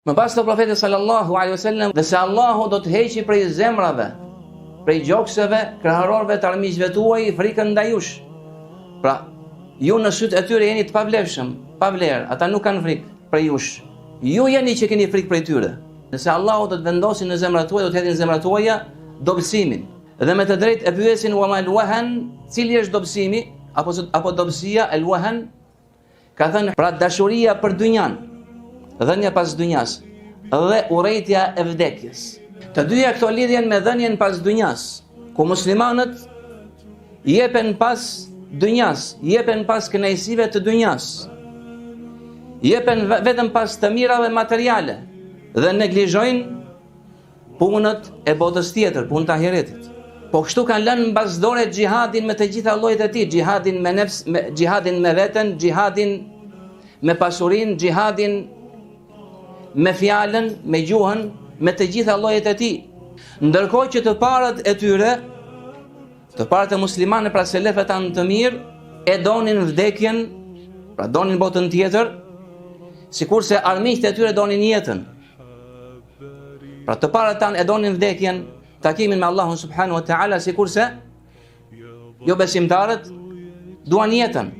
Më pas të profetit sallallahu alaihi wasallam, dhe se Allahu do të heqi prej zemrave, prej gjokseve, krahërorëve të armiqve tuaj frikën ndaj jush. Pra, ju në sytë e tyre jeni të pavlefshëm, pa vlerë, ata nuk kanë frikë prej jush. Ju jeni që keni frikë prej tyre. Nëse Allahu do të vendosin në zemrat tuaja, do të hedhin në zemrat tuaja dobësimin. Dhe me të drejtë e pyesin wa mal wahan, cili është dobësimi apo dobësia, el wahan, ka thënë pra dashuria për dynjan, dhënia pas dynjas dhe urrejtja e vdekjes. Të dyja këto lidhen me dhënien pas dynjas, ku muslimanët jepen pas dynjas, jepen pas kënaqësive të dynjas, jepen vetëm pas të mirave materiale dhe neglizhojnë punët e botës tjetër, punët e ahiretit. Po kështu kanë lënë mbas dore xhihadin me të gjitha llojet e tij, xhihadin me nefs, xhihadin me veten, xhihadin me pasurinë, xhihadin me fjalën, me gjuhën, me të gjitha llojet e tij. Ndërkohë që të parët e tyre, të parët e muslimanë, pra selefët tanë të mirë, e donin vdekjen, pra donin botën tjetër, sikurse armiqtë e tyre donin jetën. Pra të parët tanë e donin vdekjen, takimin me Allahun subhanahu wa taala, sikurse jo besimtarët duan jetën.